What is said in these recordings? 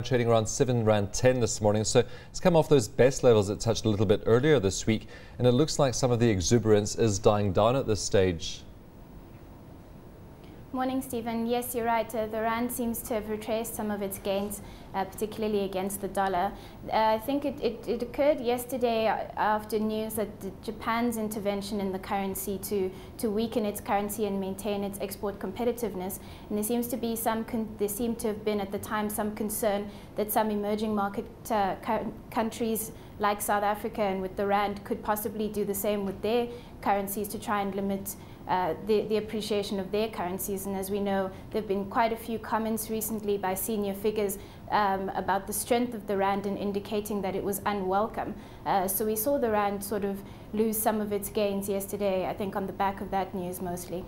Trading around 7 Rand 10 this morning, so it's come off those best levels it touched a little bit earlier this week, and it looks like some of the exuberance is dying down at this stage. Morning, Stephen. Yes, you're right. The rand seems to have retraced some of its gains, particularly against the dollar. I think it occurred yesterday after news that Japan's intervention in the currency to weaken its currency and maintain its export competitiveness. And there seems to be there seemed to have been at the time some concern that some emerging market countries like South Africa and with the rand could possibly do the same with their currencies to try and limit the appreciation of their currencies. And as we know, there have been quite a few comments recently by senior figures about the strength of the rand and indicating that it was unwelcome. So we saw the rand sort of lose some of its gains yesterday, I think on the back of that news mostly.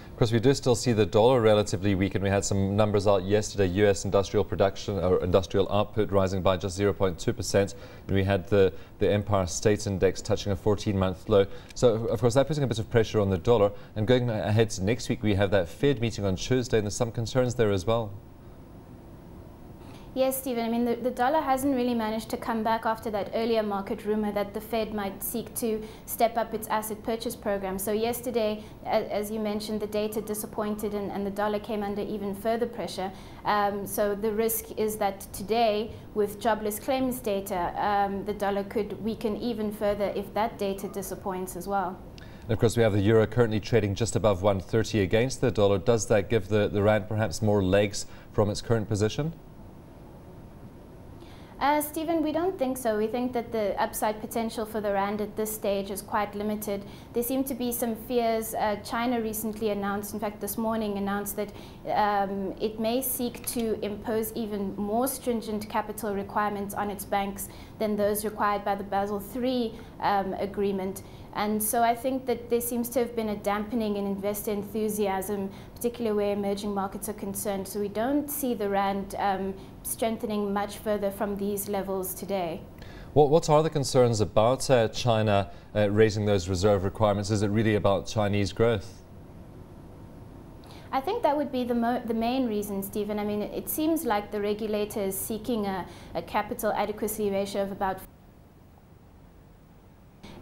Of course, we do still see the dollar relatively weak, and we had some numbers out yesterday. U.S. industrial production or industrial output rising by just 0.2%. And we had the Empire State Index touching a 14-month low. So, of course, that putting a bit of pressure on the dollar. And going ahead to next week, we have that Fed meeting on Tuesday, and there's some concerns there as well. Yes, Stephen. I mean, the dollar hasn't really managed to come back after that earlier market rumor that the Fed might seek to step up its asset purchase program. So yesterday, as you mentioned, the data disappointed and the dollar came under even further pressure. So the risk is that today, with jobless claims data, the dollar could weaken even further if that data disappoints as well. And of course, we have the euro currently trading just above 130 against the dollar. Does that give the rand perhaps more legs from its current position? Stephen, we don't think so. We think that the upside potential for the rand at this stage is quite limited. There seem to be some fears. China recently announced, in fact this morning announced that it may seek to impose even more stringent capital requirements on its banks than those required by the Basel III agreement. And so I think that there seems to have been a dampening in investor enthusiasm, particularly where emerging markets are concerned. So we don't see the rand strengthening much further from these levels today. What are the concerns about China raising those reserve requirements? Is it really about Chinese growth? I think that would be the main reason, Stephen. I mean, it seems like the regulator is seeking a capital adequacy ratio of about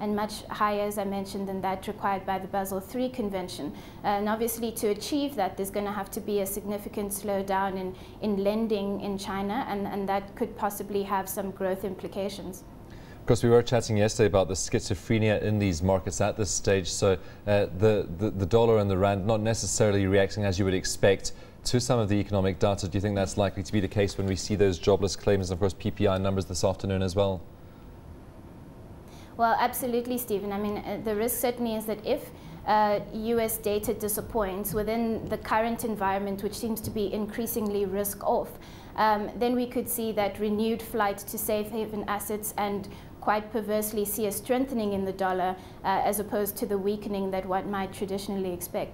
and much higher, as I mentioned, than that required by the Basel III Convention. And obviously, to achieve that, there's going to have to be a significant slowdown in lending in China, and that could possibly have some growth implications. Of course, we were chatting yesterday about the schizophrenia in these markets at this stage. So the dollar and the rand not necessarily reacting as you would expect to some of the economic data. Do you think that's likely to be the case when we see those jobless claims and, of course, PPI numbers this afternoon as well? Well, absolutely, Stephen. I mean, the risk certainly is that if US data disappoints within the current environment, which seems to be increasingly risk-off, then we could see that renewed flight to safe haven assets and quite perversely see a strengthening in the dollar as opposed to the weakening that one might traditionally expect.